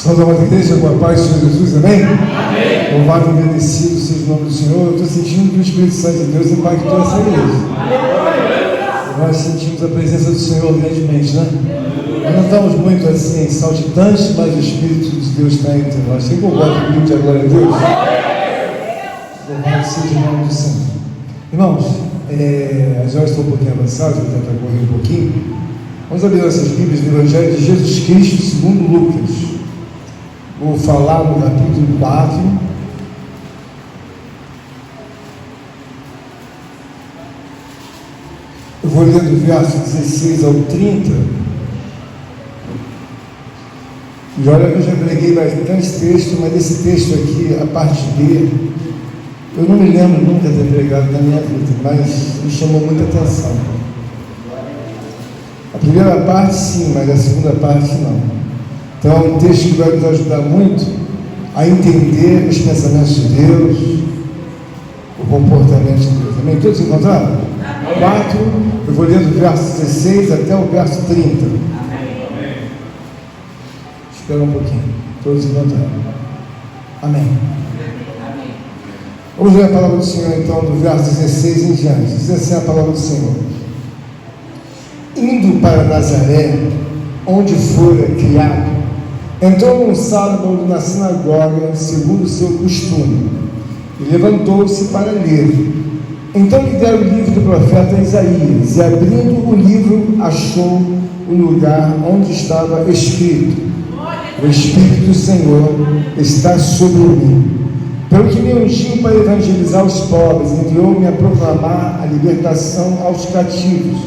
Saúde a igreja com a paz do Senhor Jesus, amém? Amém. Louvado e agradecido seja o nome do Senhor. Eu estou sentindo que o Espírito Santo de Deus impactou essa igreja. Nós sentimos a presença do Senhor grandemente, né? Nós não estamos muito assim, saltitantes, mas o Espírito de Deus está entre nós. Quem concorda comigo de a glória a Deus? Louvado seja o nome do Senhor. Irmãos, as horas estão um pouquinho avançadas, vou tentar correr um pouquinho. Vamos abrir nossas Bíblias no Evangelho de Jesus Cristo segundo Lucas. Vou falar no capítulo 4. Eu vou ler do verso 16 ao 30. E olha que eu já preguei bastante texto, mas esse texto aqui, a parte B, eu não me lembro nunca de ter pregado na minha vida, mas me chamou muita atenção. A primeira parte sim, mas a segunda parte não. Então é um texto que vai nos ajudar muito a entender os pensamentos de Deus, o comportamento de Deus. Amém? Todos encontraram? 4, eu vou ler do verso 16 até o verso 30. Amém. Espera um pouquinho. Todos encontraram? Amém. Vamos ler a palavra do Senhor então, do verso 16 em diante. Diz assim a palavra do Senhor: indo para Nazaré, onde fora criado, entrou num sábado na sinagoga, segundo o seu costume, e levantou-se para ler. Então lhe deram o livro do profeta Isaías, e abrindo o livro, achou o lugar onde estava escrito: o Espírito do Senhor está sobre mim, pelo que me ungiu para evangelizar os pobres, enviou-me a proclamar a libertação aos cativos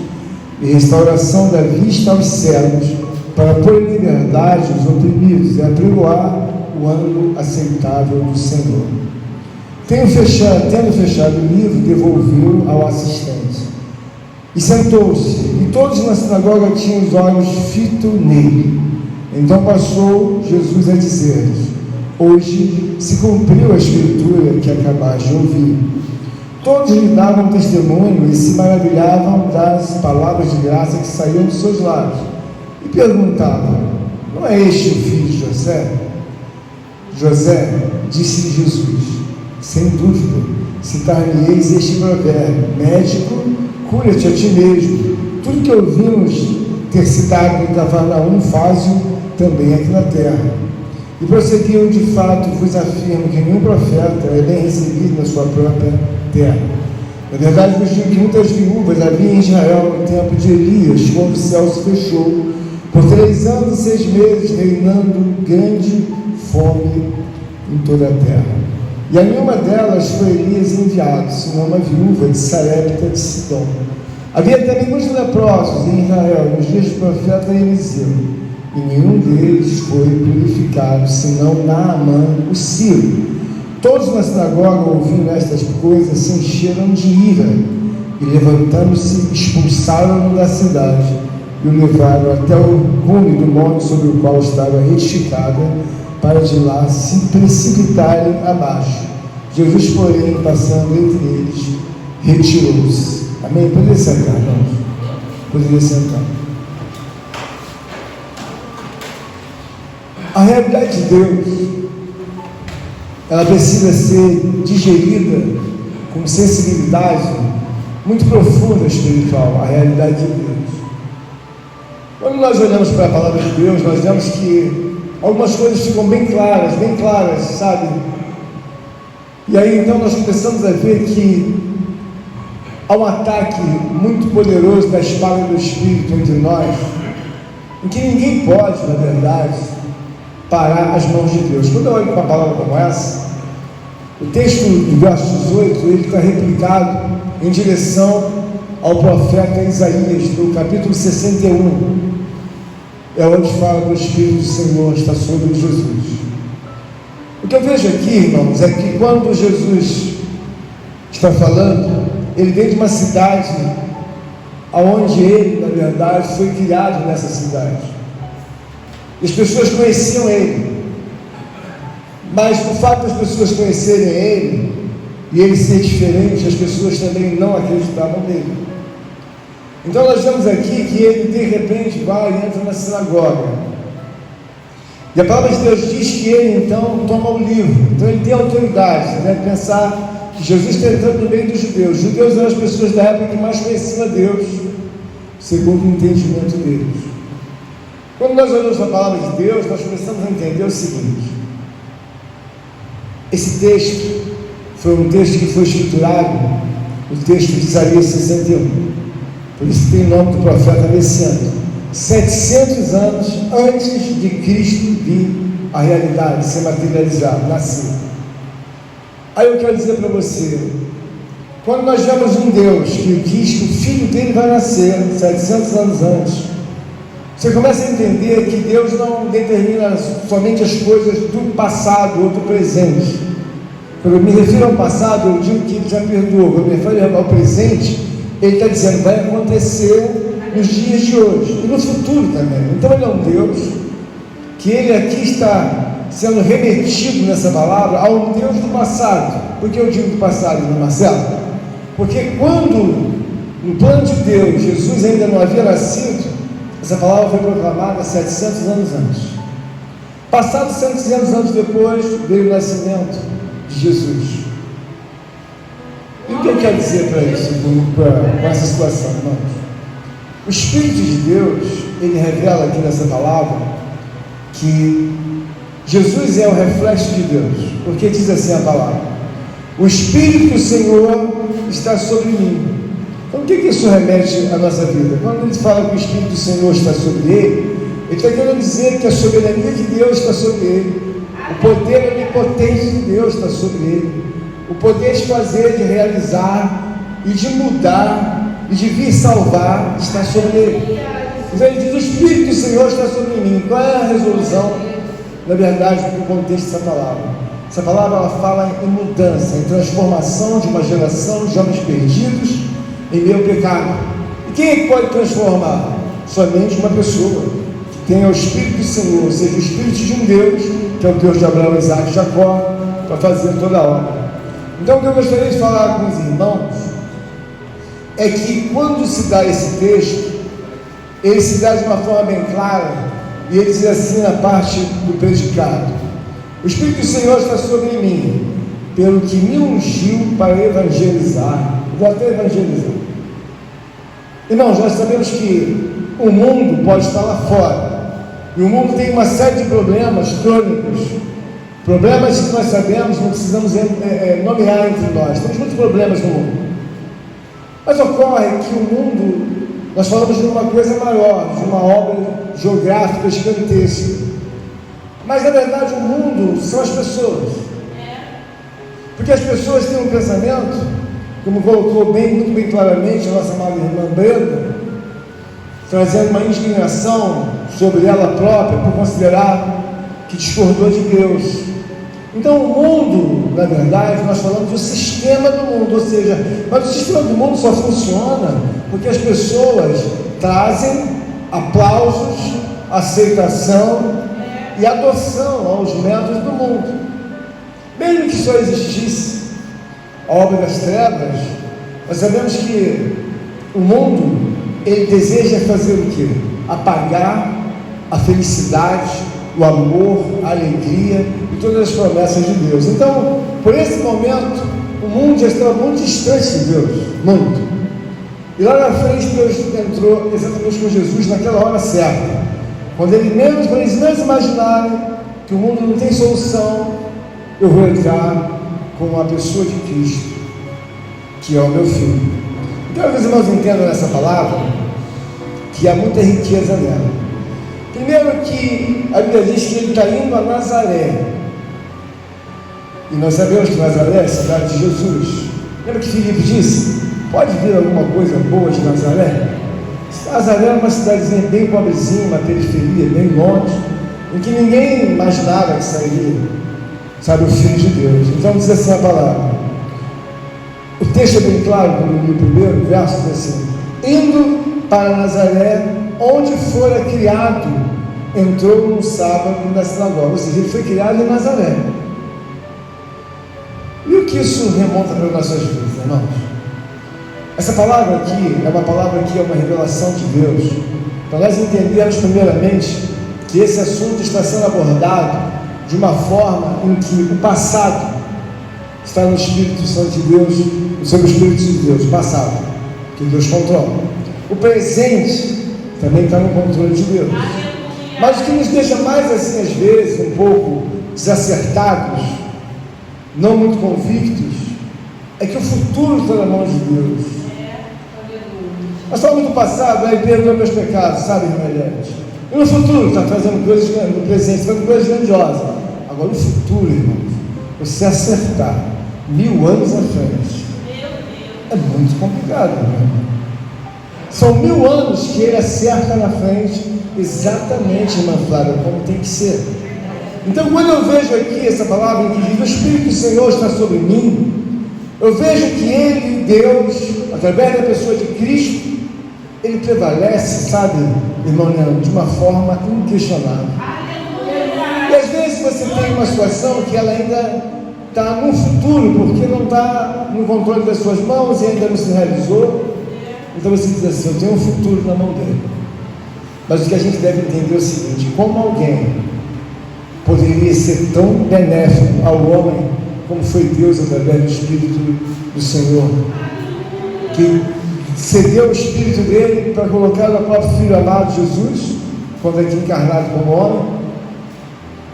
e restauração da vista aos cegos, para pôr em liberdade os oprimidos e apregoar o ano aceitável do Senhor. Tendo fechado o livro, devolveu ao assistente e sentou-se, e todos na sinagoga tinham os olhos fitos nele. Então passou Jesus a dizer-lhes: hoje se cumpriu a escritura que acabaste de ouvir. Todos lhe davam testemunho e se maravilhavam das palavras de graça que saíam dos seus lábios. E perguntavam: não é este o filho de José? José, disse-lhe Jesus: sem dúvida, citar-me-eis este provérbio: médico, cura-te a ti mesmo. Tudo que ouvimos ter citado em Cafarnaum, faz-o também aqui na terra. E prosseguiu: de fato vos afirmo que nenhum profeta é bem recebido na sua própria terra. Na verdade vos digo que muitas viúvas havia em Israel no tempo de Elias, quando o céu se fechou, por 3 anos e 6 meses, reinando grande fome em toda a terra. E a nenhuma delas foi Elias enviado, senão uma viúva de Sarepta de Sidom. Havia também muitos leprosos em Israel nos dias do profeta Eliseu, e nenhum deles foi purificado, senão Naamã, o sírio. Todos na sinagoga, ouvindo estas coisas, se encheram de ira, e levantando-se, expulsaram-no da cidade, e o levaram até o cume do monte sobre o qual estava edificada, para de lá se precipitarem abaixo. Jesus, porém, passando entre eles, retirou-se. Amém? Poderia sentar, irmãos? Poderia sentar. A realidade de Deus, ela precisa ser digerida com sensibilidade muito profunda espiritual, a realidade de Deus. Quando nós olhamos para a palavra de Deus, nós vemos que algumas coisas ficam bem claras, sabe? E aí então nós começamos a ver que há um ataque muito poderoso da espada do Espírito entre nós, em que ninguém pode, na verdade, parar as mãos de Deus. Quando eu olho para uma palavra como essa, o texto do verso 18, ele está replicado em direção ao profeta Isaías, no capítulo 61, é onde fala que o Espírito do Senhor está sobre Jesus. O que eu vejo aqui, irmãos, é que quando Jesus está falando, ele vem de uma cidade onde ele, na verdade, foi criado nessa cidade. As pessoas conheciam ele, mas o fato das pessoas conhecerem ele e ele ser diferente, as pessoas também não acreditavam nele. Então nós vemos aqui que ele de repente vai e entra na sinagoga, E a palavra de Deus diz que ele então toma o livro, então ele tem autoridade. Você deve pensar que Jesus está entrando no meio dos judeus. Os judeus eram as pessoas da época que mais conheciam a Deus, segundo o entendimento deles. Quando nós olhamos a palavra de Deus, nós começamos a entender o seguinte: esse texto foi um texto que foi escriturado no texto de Isaías 61, por isso tem o nome do profeta messiânico, 700 anos antes de Cristo vir à realidade, ser materializado, nascer. Aí eu quero dizer para você, quando nós vemos um Deus que diz que o filho dele vai nascer 700 anos antes, você começa a entender que Deus não determina somente as coisas do passado ou do presente. Quando eu me refiro ao passado, eu digo que ele já perdoou. Quando eu me refiro ao presente, ele está dizendo, vai acontecer nos dias de hoje e no futuro também. Então ele é um Deus que ele aqui está sendo remetido nessa palavra a um Deus do passado. Por que eu digo do passado, irmão Marcelo? Porque quando no plano de Deus Jesus ainda não havia nascido, essa palavra foi proclamada 700 anos antes. Passados 700 anos depois veio o nascimento de Jesus. E o que eu quero dizer para isso, com essa situação, irmãos? O Espírito de Deus, ele revela aqui nessa palavra que Jesus é o reflexo de Deus, porque diz assim a palavra: o Espírito do Senhor está sobre mim. Então o que isso remete à nossa vida? Quando ele fala que o Espírito do Senhor está sobre ele está querendo dizer que a soberania de Deus está sobre ele, o poder onipotente de Deus está sobre ele, o poder de fazer, de realizar e de mudar e de vir salvar está sobre ele. Então ele diz: o Espírito do Senhor está sobre mim. Qual é a resolução, na verdade, do contexto dessa palavra? Essa palavra ela fala em mudança, em transformação de uma geração de homens perdidos em meio ao pecado. E quem é que pode transformar? Somente uma pessoa que tenha o Espírito do Senhor, ou seja, o Espírito de um Deus, que é o Deus de Abraão, Isaac e Jacó, para fazer toda a obra. Então o que eu gostaria de falar com os irmãos é que quando se dá esse texto, ele se dá de uma forma bem clara, e ele diz assim na parte do predicado: o Espírito do Senhor está sobre mim, pelo que me ungiu para evangelizar. Vou até evangelizar. Irmãos, nós sabemos que o mundo pode estar lá fora, e o mundo tem uma série de problemas crônicos, problemas que nós sabemos, não precisamos nomear entre nós. Temos muitos problemas no mundo, mas ocorre que o mundo, nós falamos de uma coisa maior, de uma obra geográfica gigantesca, mas na verdade o mundo são as pessoas, porque as pessoas têm um pensamento, como colocou muito bem claramente a nossa amada irmã Brenda, trazendo uma indignação sobre ela própria por considerar que discordou de Deus. Então o mundo, na verdade, nós falamos do sistema do mundo, ou seja, mas o sistema do mundo só funciona porque as pessoas trazem aplausos, aceitação e adoção aos métodos do mundo. Mesmo que só existisse a obra das trevas, nós sabemos que o mundo, ele deseja fazer o quê? Apagar a felicidade, o amor, a alegria e todas as promessas de Deus. Então, por esse momento, o mundo já estava muito distante de Deus, muito. E lá na frente, Deus entrou exatamente com Jesus naquela hora certa, quando eles menos imaginarem que o mundo não tem solução, eu vou entrar com a pessoa de Cristo, que é o meu filho. Então, os irmãos entendam nessa palavra que há muita riqueza nela. Primeiro que a Bíblia diz que ele está indo a Nazaré, e nós sabemos que Nazaré é a cidade de Jesus. Lembra que Filipe disse: pode vir alguma coisa boa de Nazaré? Nazaré é uma cidadezinha bem pobrezinha, uma periferia, bem longe, em que ninguém imaginava que sairia, sabe, o Filho de Deus. Então diz assim a palavra, o texto é bem claro, quando eu li o primeiro verso, diz assim: indo para Nazaré, onde fora criado, entrou no sábado na sinagoga. Ou seja, ele foi criado em Nazaré. E o que isso remonta para as nossas vidas, irmãos? Essa palavra aqui é uma palavra que é uma revelação de Deus, para nós entendermos primeiramente que esse assunto está sendo abordado de uma forma em que o passado está no Espírito Santo de Deus, sob o Espírito de Deus, o passado, que Deus controla. O presente também está no controle de Deus. Mas o que nos deixa mais assim, às vezes, um pouco desacertados, não muito convictos, é que o futuro está na mão de Deus. Nós falamos do passado, aí perdoa meus pecados, sabe, irmã Eliette? E no futuro está fazendo coisas, no presente, fazendo coisas grandiosas. Agora, no futuro, irmãos, você acertar 1000 anos à frente, é muito complicado, né? São 1000 anos que ele acerta na frente, exatamente, irmã Flávia, como tem que ser. Então, quando eu vejo aqui essa palavra que diz: o Espírito do Senhor está sobre mim, eu vejo que ele, Deus, através da pessoa de Cristo, ele prevalece, sabe, irmão Leandro, de uma forma inquestionável. E às vezes você tem uma situação que ela ainda está no futuro, porque não está no controle das suas mãos e ainda não se realizou. Então você diz assim: eu tenho um futuro na mão dele. Mas o que a gente deve entender é o seguinte: como alguém poderia ser tão benéfico ao homem como foi Deus através do Espírito do Senhor, que cedeu o Espírito dele para colocar no próprio Filho amado Jesus, quando aqui encarnado como homem,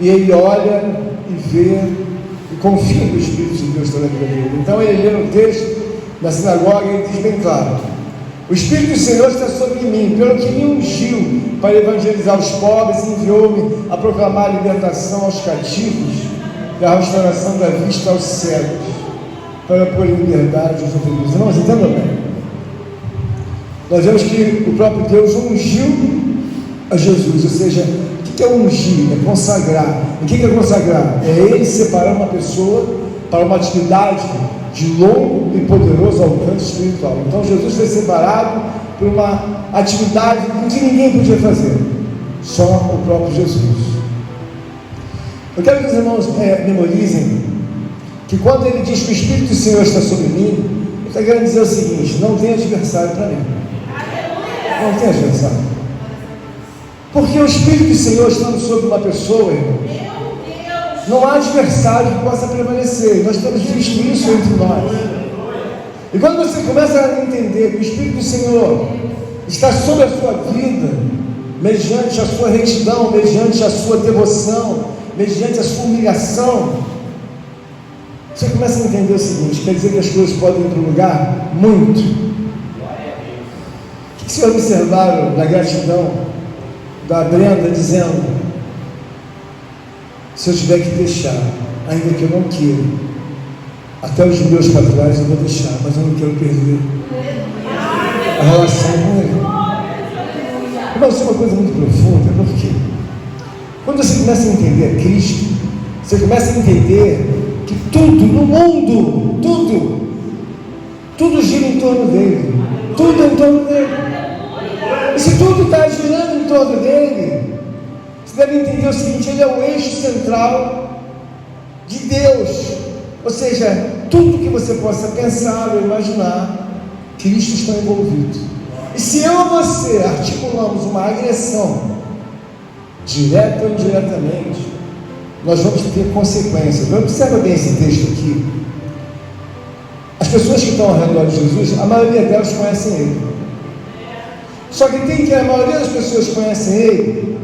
e ele olha e vê e confia no Espírito de Deus toda a vida dele. Então ele lê no texto da sinagoga e ele diz bem claro: o Espírito do Senhor está sobre mim, pelo que me ungiu para evangelizar os pobres, enviou-me a proclamar a libertação aos cativos e a restauração da vista aos cegos, para pôr em liberdade os oprimidos. Irmãos, entendam bem. Nós vemos que o próprio Deus ungiu a Jesus, ou seja, o que é ungir? É consagrar. O que é consagrar? É ele separar uma pessoa para uma atividade de longo e poderoso alcance espiritual. Então Jesus foi separado por uma atividade que ninguém podia fazer, só o próprio Jesus. Eu quero que os irmãos memorizem que quando ele diz que o Espírito do Senhor está sobre mim, ele está querendo dizer o seguinte: não tem adversário para mim. Não tem adversário. Porque o Espírito do Senhor estando sobre uma pessoa, irmão, não há adversário que possa prevalecer. Nós temos visto isso entre nós. E quando você começa a entender que o Espírito do Senhor está sobre a sua vida, mediante a sua retidão, mediante a sua devoção, mediante a sua humilhação, você começa a entender o seguinte: quer dizer que as coisas podem ir para um lugar muito. O que vocês observaram da gratidão da Brenda dizendo: se eu tiver que deixar, ainda que eu não queira, até os meus para trás eu vou deixar, mas eu não quero perder a relação com ele. Irmão, isso é uma coisa muito profunda, porque quando você começa a entender a Cristo, você começa a entender que tudo no mundo, tudo gira em torno dele, tudo é em torno dele. E se tudo está girando em torno dele, você deve entender o seguinte: ele é o eixo central de Deus. Ou seja, tudo que você possa pensar ou imaginar, Cristo está envolvido. E se eu ou você articulamos uma agressão, direta ou indiretamente, nós vamos ter consequências. Observa bem esse texto aqui. As pessoas que estão ao redor de Jesus, a maioria delas conhecem ele. Só que tem que a maioria das pessoas que conhecem ele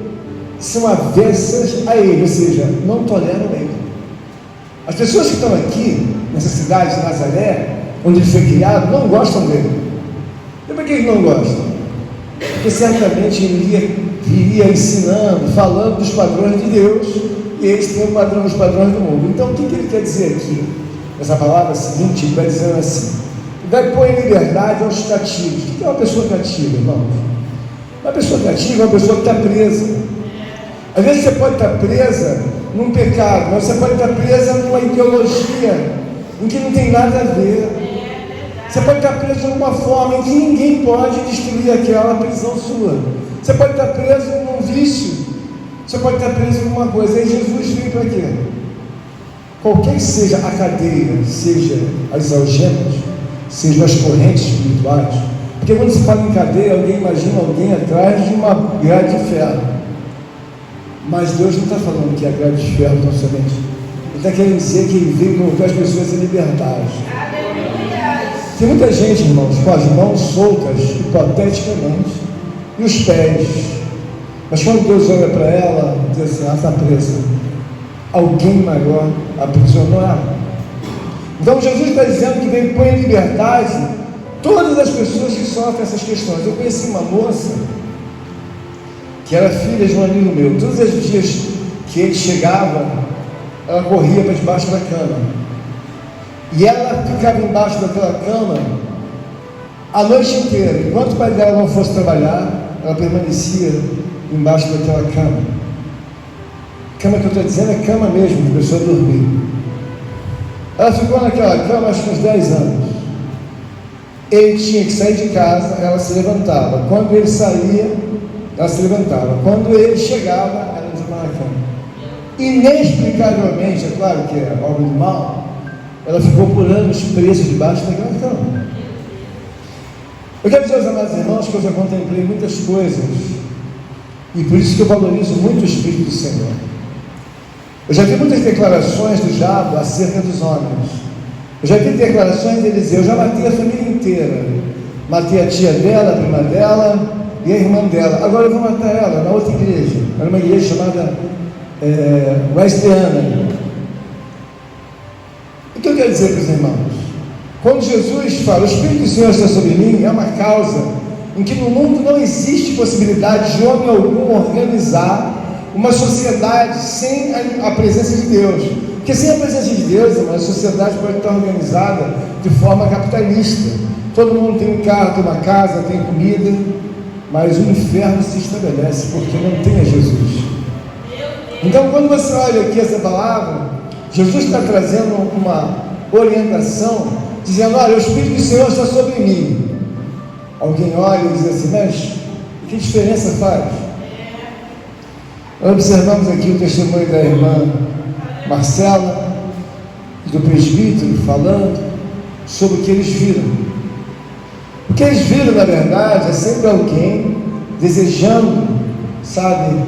são avessas a ele, ou seja, não toleram ele. As pessoas que estão aqui, nessa cidade de Nazaré, onde ele foi criado, não gostam dele. E por que eles não gostam? Porque certamente ele iria ensinando, falando dos padrões de Deus, e eles têm os padrões do mundo. Então o que ele quer dizer aqui? Essa palavra seguinte, ele vai dizendo assim: vai pôr em liberdade aos cativos. O que é uma pessoa cativa, irmãos? Uma pessoa cativa é uma pessoa que está presa. Às vezes você pode estar presa num pecado, mas você pode estar presa numa ideologia em que não tem nada a ver. Você pode estar preso de alguma forma em que ninguém pode destruir aquela prisão sua. Você pode estar preso num vício. Você pode estar preso em alguma coisa. E Jesus veio para quê? Qualquer que seja a cadeia, seja as algemas, sejam as correntes espirituais. Porque quando se fala em cadeia, alguém imagina alguém atrás de uma grade de ferro. Mas Deus não está falando que agrade os ferros tão somente. Ele está querendo dizer que Ele veio colocar as pessoas em liberdade. Tem muita gente, irmãos, com as mãos soltas, hipoteticamente, e os pés. Mas quando Deus olha para ela, diz assim: ela está presa. Alguém maior aprisionou ela. Então Jesus está dizendo que veio pôr em liberdade todas as pessoas que sofrem essas questões. Eu conheci uma moça que era filha de um amigo meu. Todos os dias que ele chegava, ela corria para debaixo da cama, e ela ficava embaixo daquela cama a noite inteira. Enquanto o pai dela não fosse trabalhar, ela permanecia embaixo daquela cama. Cama que eu estou dizendo é cama mesmo, de pessoa dormir. Ela ficou naquela cama acho que uns 10 anos. Ele tinha que sair de casa, ela se levantava. Quando ele saía, ela se levantava. Quando ele chegava, ela desmaiava na cama. Inexplicavelmente, é claro que é obra do mal, ela ficou por anos presa debaixo daquela cama. Eu quero dizer aos amados irmãos que eu já contemplei muitas coisas, e por isso que eu valorizo muito o Espírito do Senhor. Eu já vi muitas declarações do diabo acerca dos homens. Eu já vi declarações dele dizer: eu já matei a família inteira, matei a tia dela, a prima dela e a irmã dela, agora eu vou matar ela na outra igreja. Era uma igreja chamada Wesleyana. O que eu quero dizer para os irmãos? Quando Jesus fala: o Espírito do Senhor está sobre mim, é uma causa em que no mundo não existe possibilidade de homem algum organizar uma sociedade sem a presença de Deus. Porque sem a presença de Deus, irmão, a sociedade pode estar organizada de forma capitalista. Todo mundo tem um carro, tem uma casa, tem comida, mas o inferno se estabelece porque não tem a Jesus. Então, quando você olha aqui essa palavra, Jesus está trazendo uma orientação, dizendo: olha, o Espírito do Senhor está sobre mim. Alguém olha e diz assim: mas que diferença faz? Nós observamos aqui o testemunho da irmã Marcela e do presbítero falando sobre o que eles viram. O que eles viram, na verdade, é sempre alguém desejando, sabe,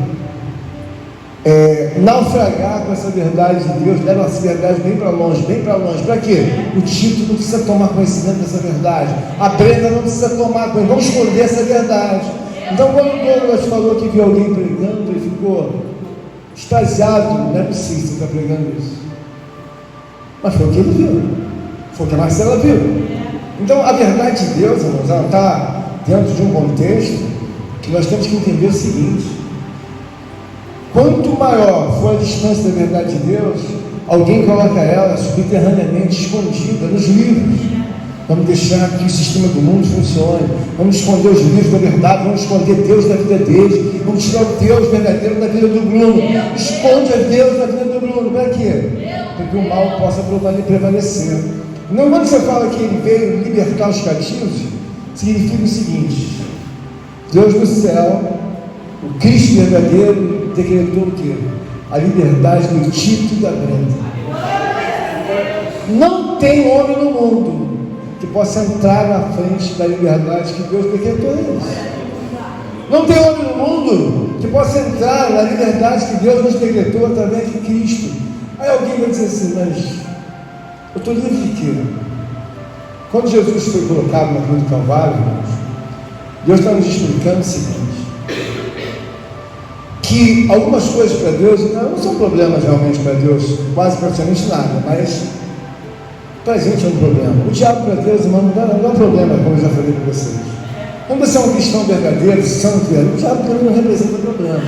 naufragar com essa verdade de Deus, leva essa verdade bem para longe, bem para longe. Para quê? O Tito não precisa tomar conhecimento dessa verdade, a Brenda não precisa tomar conhecimento, vamos esconder essa verdade. Então, quando o Douglas falou que viu alguém pregando, ele ficou extasiado. Não é possível que você está pregando isso. Mas foi o que ele viu, foi o que a Marcela viu. Então, a verdade de Deus, irmãos, ela está dentro de um contexto que nós temos que entender o seguinte: quanto maior for a distância da verdade de Deus, alguém coloca ela subterraneamente escondida nos livros. Vamos deixar que o sistema do mundo funcione, vamos esconder os livros da verdade, vamos esconder Deus da vida deles, vamos tirar o Deus verdadeiro da vida do Bruno. Esconde a Deus da vida do Bruno. Para quê? Para que o mal possa prevalecer. Não, quando você fala que ele veio libertar os cativos, significa o seguinte: Deus do céu, o Cristo verdadeiro, decretou o quê? A liberdade do Tito e da Brenda. Não tem homem no mundo que possa entrar na frente da liberdade que Deus decretou a eles. Não tem homem no mundo que possa entrar na liberdade que Deus nos decretou através de Cristo. Aí alguém vai dizer assim: mas eu estou livre de quê? Quando Jesus foi colocado na cruz do Calvário, irmãos, Deus está nos explicando o seguinte: que algumas coisas para Deus não são problemas realmente para Deus, quase praticamente nada, mas para a gente é um problema. O diabo para Deus, irmão, não é um problema, como eu já falei para vocês. Quando você é um cristão verdadeiro, santo verdadeiro, o diabo para mim não representa problema.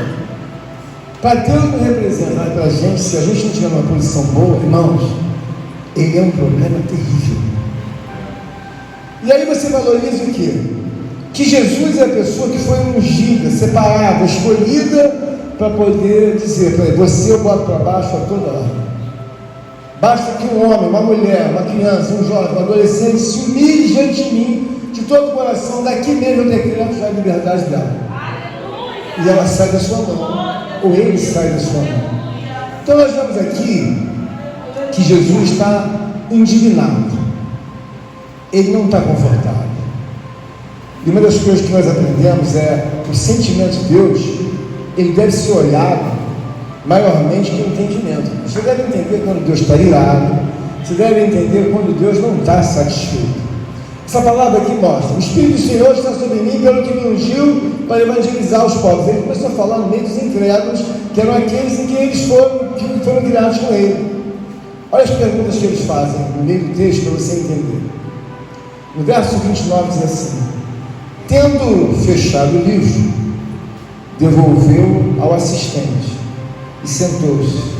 Para Deus não representa, mas para a gente, se a gente não tiver uma posição boa, irmãos, ele é um problema terrível. E aí você valoriza o quê? Que Jesus é a pessoa que foi ungida, separada, escolhida para poder dizer para ele: você eu boto para baixo a toda hora. Basta que um homem, uma mulher, uma criança, um jovem, um adolescente se humilhe diante de mim, de todo o coração, daqui mesmo eu decreto já a liberdade dela. E ela sai da sua mão, ou ele sai da sua mão. Então nós vemos aqui que Jesus está indignado, ele não está confortável. E uma das coisas que nós aprendemos é que o sentimento de Deus, ele deve ser olhado maiormente que o entendimento. Você deve entender quando Deus está irado, você deve entender quando Deus não está satisfeito. Essa palavra aqui mostra: o Espírito do Senhor está sobre mim, pelo que me ungiu para evangelizar os povos. Ele começou a falar no meio dos incrédulos, que eram aqueles em que eles foram criados com ele. Olha as perguntas que eles fazem no meio do texto para você entender. No verso 29 diz assim: tendo fechado o livro, devolveu ao assistente e sentou-se.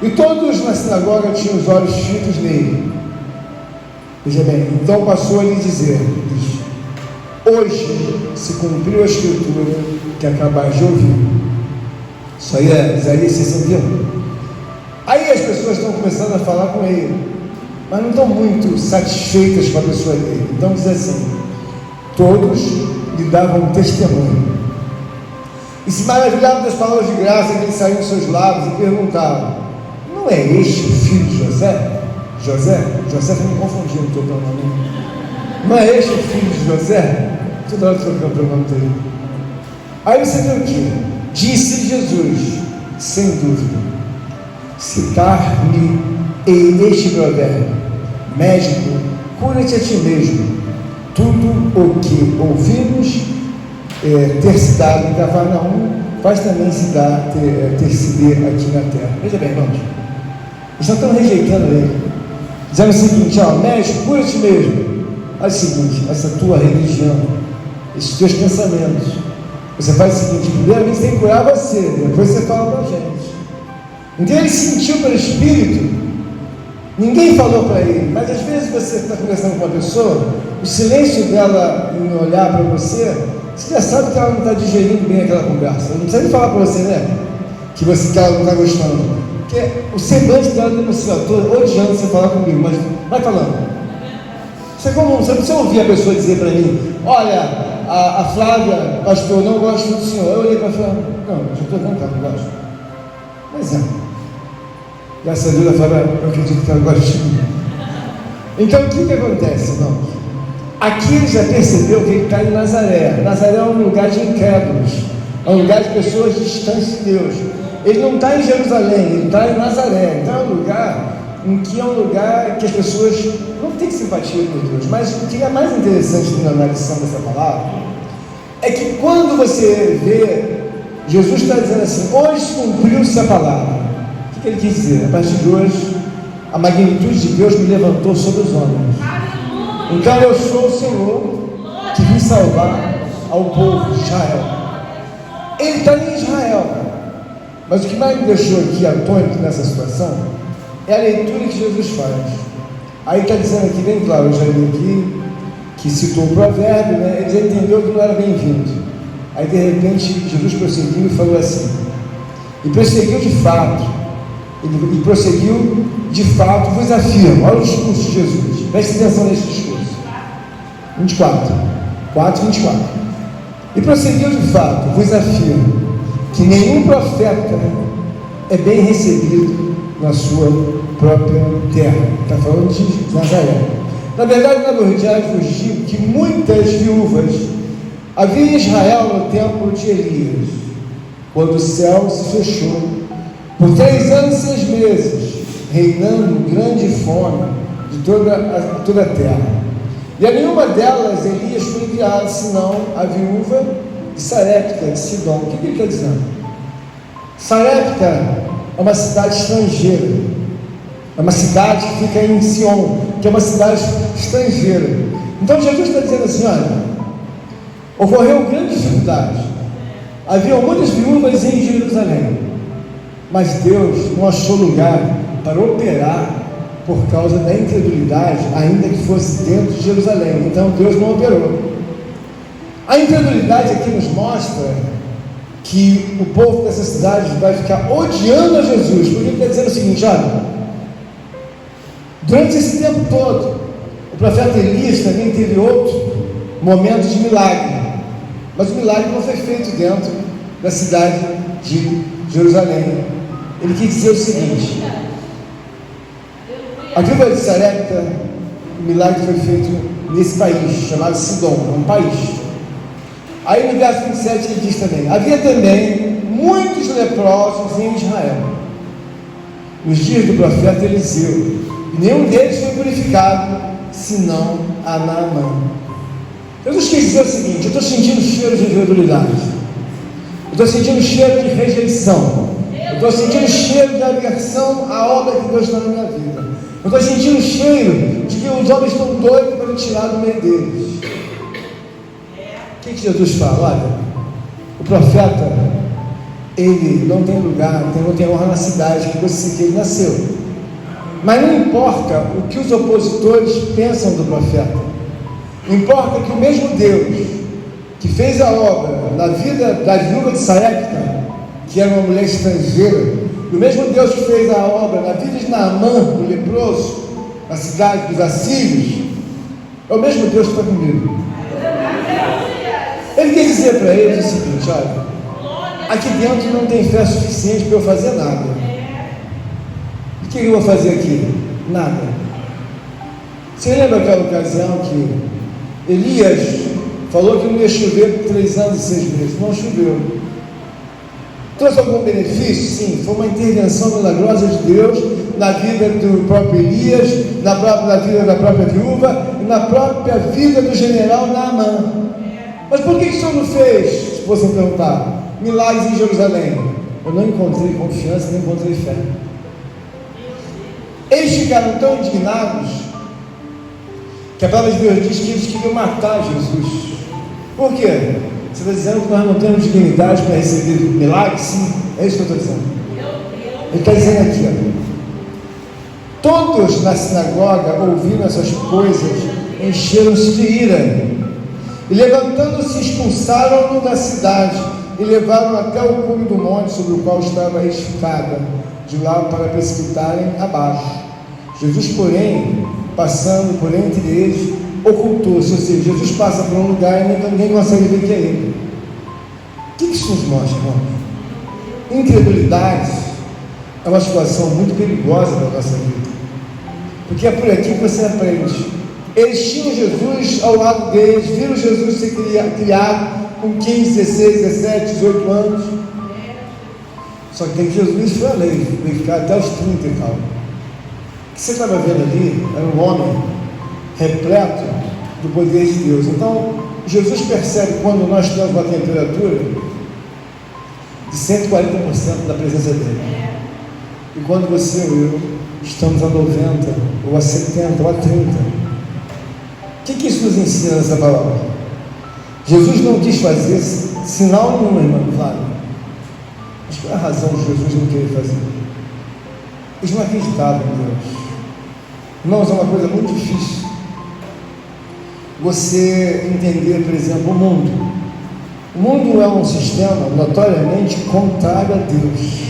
E todos na sinagoga tinham os olhos fitos nele. Veja bem, então passou a lhe dizer: hoje se cumpriu a escritura que acabais de ouvir. Isso aí é Isaías 61. Aí as pessoas estão começando a falar com ele, mas não estão muito satisfeitas com a pessoa dele. Então diz assim: todos lhe davam testemunho e se maravilhavam das palavras de graça que lhe saíam dos seus lábios e perguntavam: não é este o filho de José? José me confundiu, não estou pelo nome. Não é este o filho de José? Toda hora trocando pelo nome dele. Aí você vê o que? Disse Jesus, sem dúvida, citar-lhe este provérbio: médico, cura-te a ti mesmo. Tudo o que ouvimos ter se dado em Cafarnaum faz também se dar, ter se dado aqui na terra. Veja bem, irmãos, eles não estão rejeitando ele, dizendo o seguinte: médico, cura-te mesmo. Olha o seguinte, essa tua religião, esses teus pensamentos, você faz o seguinte: primeiramente você tem que curar você, depois você fala para a gente. Então ele sentiu pelo Espírito, ninguém falou para ele, mas às vezes você está conversando com uma pessoa, o silêncio dela em olhar para você já sabe que ela não está digerindo bem aquela conversa. Não precisa nem falar para você, né? Que ela não está gostando. Porque o semblante dela denuncia: estou odiando você falar comigo, mas vai falando. Isso é comum, você não precisa ouvir a pessoa dizer para mim: olha, a Flávia, pastor, não gosto do senhor. Eu olhei para a Flávia: não, já estou cantando, não gosto. Mas graças a Deus a Flávia, eu acredito que ela gosta de mim. Então o que acontece, irmãos? Aqui ele já percebeu que ele está em Nazaré. Nazaré é um lugar de incrédulos, é um lugar de pessoas distantes de Deus. Ele não está em Jerusalém, ele está em Nazaré. Então é um lugar que as pessoas não têm simpatia por Deus. Mas o que é mais interessante na analisação dessa palavra é que quando você vê, Jesus está dizendo assim: hoje cumpriu-se a palavra. O que ele quis dizer? A partir de hoje, a magnitude de Deus me levantou sobre os homens. Então eu sou o Senhor que vim salvar ao povo de Israel. Ele está em Israel. Mas o que mais me deixou aqui atônito nessa situação é a leitura que Jesus faz. Aí está dizendo aqui bem claro, eu já li aqui, que citou o provérbio, né? Ele já entendeu que não era bem-vindo. Aí de repente Jesus prosseguiu e falou assim, e prosseguiu de fato, vos afirmo. Olha o discurso de Jesus, preste atenção nesse discurso. 24, e prosseguiu de fato, vos afirmo, que nenhum profeta é bem recebido na sua própria terra. Está falando de Nazaré. Na verdade vos digo que muitas viúvas havia em Israel no tempo de Elias, quando o céu se fechou, por 3 anos e 6 meses, reinando grande fome de toda a terra. E a nenhuma delas Elias foi enviado, senão a viúva de Sarepta, de Sidom. O que ele está dizendo? Sarepta é uma cidade estrangeira, é uma cidade que fica em Sion, que é uma cidade estrangeira. Então Jesus está dizendo assim: olha, ocorreu grande dificuldade, havia muitas viúvas em Jerusalém, mas Deus não achou lugar para operar por causa da incredulidade, ainda que fosse dentro de Jerusalém. Então Deus não operou. A incredulidade aqui nos mostra que o povo dessa cidade vai ficar odiando a Jesus, porque ele está dizendo o seguinte: olha, durante esse tempo todo, o profeta Elias também teve outro momento de milagre, mas o milagre não foi feito dentro da cidade de Jerusalém. Ele quis dizer o seguinte: a viúva de Sarepta, o milagre foi feito nesse país chamado Sidom, um país. Aí no verso 27 ele diz também: havia também muitos leprosos em Israel, nos dias do profeta Eliseu, e nenhum deles foi purificado, senão a Naamã. Jesus quis dizer o seguinte: eu estou sentindo cheiro de incredulidade, eu estou sentindo cheiro de rejeição, eu estou sentindo cheiro de aversão à obra que Deus está na minha vida, eu estou sentindo cheiro de que os homens estão doidos para me tirar do meio deles. O que Jesus fala? Olha, o profeta, ele não tem lugar, não tem honra na cidade que ele nasceu. Mas não importa o que os opositores pensam do profeta, importa que o mesmo Deus que fez a obra na vida da viúva de Sarepta, que era uma mulher estrangeira, e o mesmo Deus que fez a obra na vida de Naamã, o leproso, na cidade dos assírios, é o mesmo Deus que está comigo. Ele quer dizer para eles o seguinte: olha, aqui dentro não tem fé suficiente para eu fazer nada. O que eu vou fazer aqui? Nada. Você lembra aquela ocasião que Elias falou que não ia chover por 3 anos e 6 meses? Não choveu. Trouxe algum benefício? Sim, foi uma intervenção milagrosa de Deus na vida do próprio Elias, na vida da própria viúva e na própria vida do general Naamã. Mas por que o Senhor não fez, se fossem perguntar, milagres em Jerusalém? Eu não encontrei confiança, nem encontrei fé. Eles ficaram tão indignados que a palavra de Deus diz que eles queriam matar Jesus. Por quê? Você está dizendo que nós não temos dignidade para receber milagres? Sim, é isso que eu estou dizendo. Ele está dizendo aqui, ó, todos na sinagoga, ouvindo essas coisas, encheram-se de ira, e levantando-se, expulsaram-no da cidade, e levaram até o cume do monte sobre o qual estava edificada, de lá para precipitarem abaixo. Jesus, porém, passando por entre eles, ocultou-se. Ou seja, Jesus passa por um lugar e ninguém consegue ver que é ele. O que isso nos mostra, irmão? Incredulidade é uma situação muito perigosa na nossa vida, porque é por aqui que você aprende. Eles tinham Jesus ao lado deles, viram Jesus ser criado com 15, 16, 17, 18 anos. Só que Jesus foi além, veio ficar até os 30 e tal. O que você estava vendo ali era um homem repleto do poder de Deus. Então, Jesus percebe quando nós temos uma temperatura de 140% da presença dele. E quando você ou eu estamos a 90, ou a 70, ou a 30. O que isso nos ensina nessa palavra? Jesus não quis fazer sinal nenhum, irmão, claro. Mas qual é a razão de Jesus não querer fazer? Eles não acreditavam em Deus. Irmãos, é uma coisa muito difícil você entender, por exemplo, o mundo. O mundo é um sistema notoriamente contrário a Deus.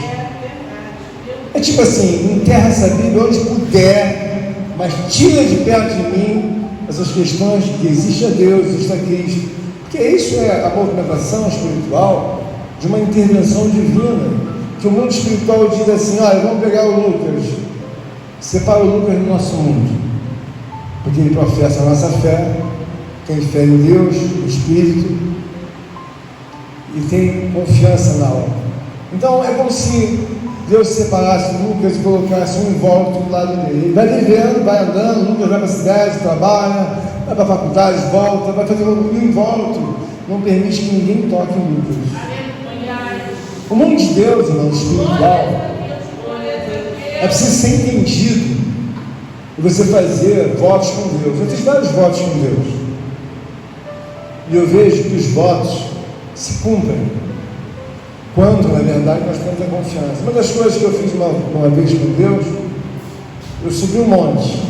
É tipo assim: enterra essa Bíblia onde puder, mas tira de perto de mim essas questões de que existe a Deus, existe a Cristo, porque isso é a movimentação espiritual de uma intervenção divina, que o mundo espiritual diz assim: olha, vamos pegar o Lucas, separa o Lucas do nosso mundo, porque ele professa a nossa fé, tem fé em Deus, no Espírito, e tem confiança na obra. Então é como se Deus separasse o Lucas e colocasse um invólucro do lado dele. Ele vai vivendo, vai andando, o Lucas vai para a cidade, trabalha, vai para a faculdade, volta, vai fazer um invólucro, não permite que ninguém toque em Lucas. O mundo de Deus, irmão, espiritual, é preciso ser entendido e você fazer votos com Deus. Eu fiz vários votos com Deus e eu vejo que os votos se cumprem quando, na verdade, nós temos a confiança. Uma das coisas que eu fiz uma vez com Deus, eu subi um monte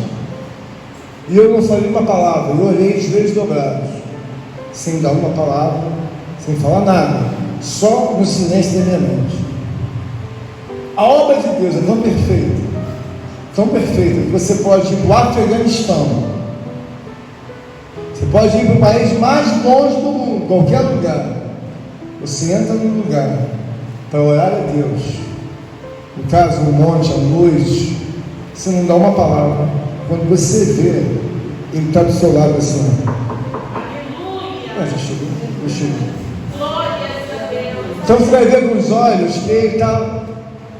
e eu não falei uma palavra, eu orei de joelhos dobrados, sem dar uma palavra, sem falar nada, só no silêncio da minha mente. A obra de Deus é tão perfeita, que você pode ir para o Afeganistão, você pode ir para o país mais longe do mundo, qualquer lugar. Você entra num lugar para orar a Deus, no caso, um monte, à noite, você não dá uma palavra, quando você vê, ele está do seu lado assim. Já chegou. Então você vai ver com os olhos que ele está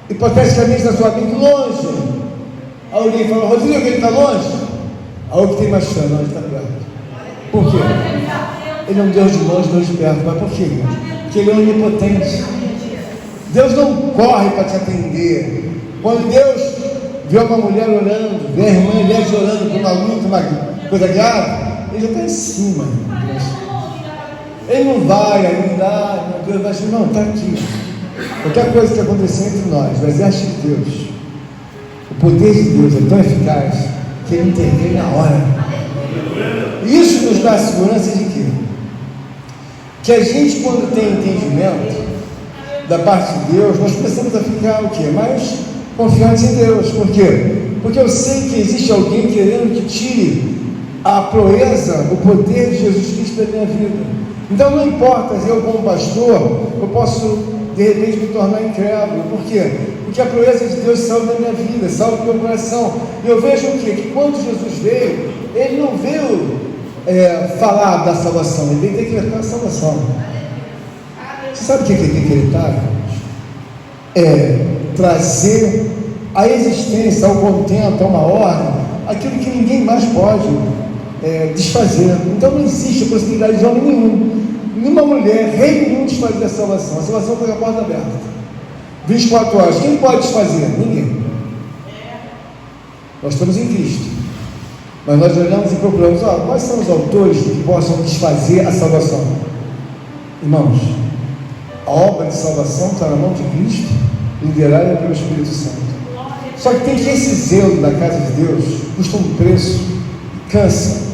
hipoteticamente na sua mente longe. Alguém fala, Rodrigo, ele está longe? Aí o que tem mais chance, não, ele está perto. Por quê? Ele é um Deus de longe, Deus de perto. Mas por quê, irmãos? Porque ele é onipotente. Deus não corre para te atender. Quando Deus vê uma mulher orando, vê a irmã Eliette orando por uma luta, uma coisa grave, ele já está em cima. Ele não vai ainda, meu Deus, vai dizer, não, está aqui. Qualquer coisa que acontecer entre nós, o exército de Deus, o poder de Deus é tão eficaz que ele intervém na hora. Isso nos dá a segurança de quê? Que a gente, quando tem entendimento da parte de Deus, nós começamos a ficar o quê? Mais confiantes em Deus. Por quê? Porque eu sei que existe alguém querendo que tire a proeza, o poder de Jesus Cristo da minha vida. Então não importa, eu como pastor, eu posso de repente me tornar incrédulo. Por quê? Porque a proeza de Deus salva da minha vida, salva do meu coração. E eu vejo o quê? Que quando Jesus veio, ele não veio falar da salvação, ele veio decretar a salvação. Você sabe o que é decretar? É trazer à existência, ao contento, a uma ordem, aquilo que ninguém mais pode desfazer. Então não existe a possibilidade de homem nenhum, nenhuma mulher, rei nenhum desfazer a salvação. A salvação foi a porta aberta, 24 horas. Quem pode desfazer? Ninguém. Nós estamos em Cristo, mas nós olhamos e procuramos, quais são os autores que possam desfazer a salvação? Irmãos, a obra de salvação está na mão de Cristo, liderada pelo Espírito Santo. Só que tem que esse zelo da casa de Deus custa um preço, cansa.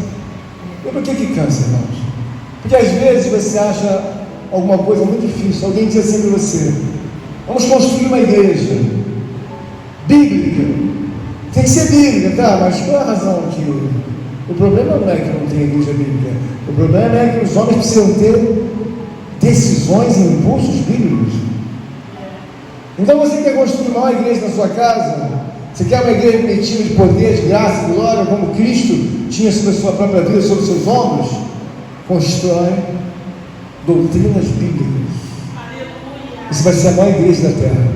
E por que cansa, irmãos? Porque às vezes você acha alguma coisa muito difícil. Alguém diz assim para você, vamos construir uma igreja bíblica. Tem que ser bíblica, tá? Mas qual é a razão que o problema não é que não tem igreja bíblica? O problema é que os homens precisam ter decisões e impulsos bíblicos. Então você quer construir uma igreja na sua casa? Você quer uma igreja metida de poder, de graça, de glória, como Cristo tinha sobre a sua própria vida, sobre os seus ombros? Constrói doutrinas bíblicas. Você vai ser a maior igreja da terra.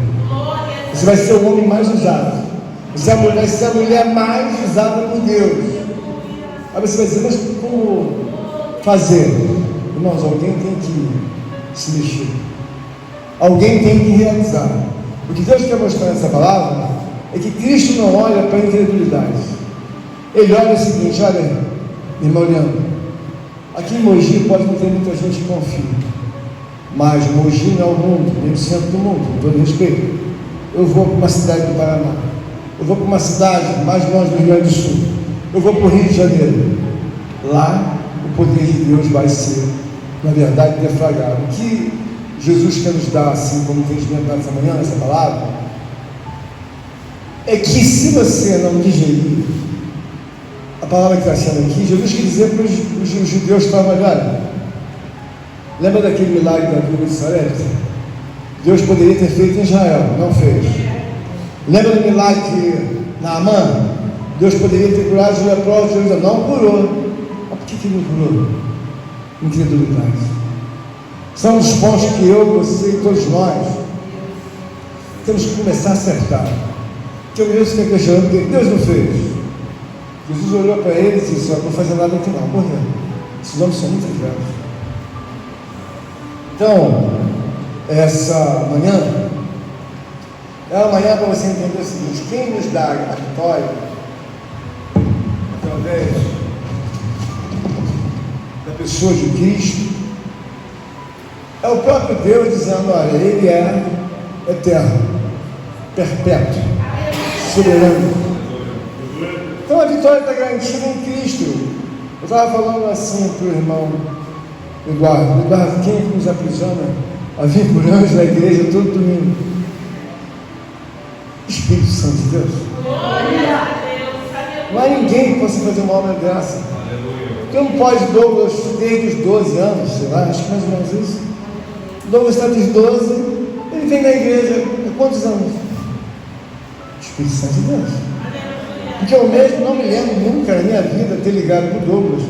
Você vai ser o homem mais usado. Você vai ser a mulher mais usada por Deus. Aí você vai dizer, mas como fazer? Irmãos, alguém tem que se mexer. Alguém tem que realizar. O que Deus quer mostrar nessa palavra é que Cristo não olha para a incredulidade. Ele olha o seguinte, olha, irmão Leandro, aqui em Mogi pode não ter muita gente que confia, mas Mogi não é o mundo, nem o centro do mundo, com todo respeito. Eu vou para uma cidade do Paraná, eu vou para uma cidade mais longe do Rio Grande do Sul, eu vou para o Rio de Janeiro. Lá o poder de Deus vai ser, na verdade, deflagrado. O que Jesus quer nos dar, assim, como entendimento nessa manhã, nessa palavra, é que se você não digerir a palavra que está sendo aqui, Jesus quer dizer para os judeus que estavam olhando. Lembra daquele milagre da viúva de Sarepta? Deus poderia ter feito em Israel, não fez. Lembra do milagre que Naamã? Deus poderia ter curado os leprosos de Jerusalém, não curou. Mas por que ele não curou? Incredulidade. São os pontos que eu, você e todos nós temos que começar a acertar. Que eu mesmo fiquei questionando porque Deus não fez. Jesus olhou para eles e disse, não vou fazer nada aqui não. Por quê? Esses homens são muito incrédulos. Então, essa manhã é uma manhã para você entender o seguinte: quem nos dá a vitória através da pessoa de Cristo é o próprio Deus dizendo, olha, Ele é eterno, perpétuo, soberano. Então a vitória está garantida em Cristo. Eu estava falando assim para o irmão Eduardo, quem é que nos aprisiona a vir por anjos na igreja todo domingo? Espírito Santo de Deus. Não há ninguém que possa fazer uma obra de graça. Porque não pode Douglas desde os 12 anos, sei lá, acho que mais ou menos isso. Douglas está dos 12, ele vem na igreja há quantos anos? Espírito Santo de Deus. Porque eu mesmo não me lembro nunca na minha vida ter ligado para o Douglas.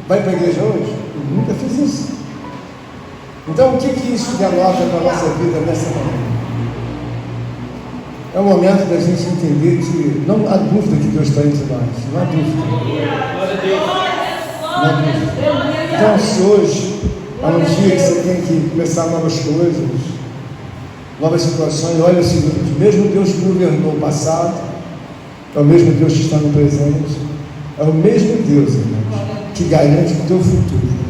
Vai para a igreja hoje? Eu nunca fiz isso. Então, o que isso denota para a nossa vida nessa manhã? É o momento da gente entender que não há dúvida que Deus está entre nós. Não há dúvida. Não há dúvida. Então, se hoje é um dia que você tem que começar novas coisas, novas situações, olha o seguinte: mesmo Deus que governou o passado, é o mesmo Deus que está no presente, é o mesmo Deus, irmãos, que garante o teu futuro.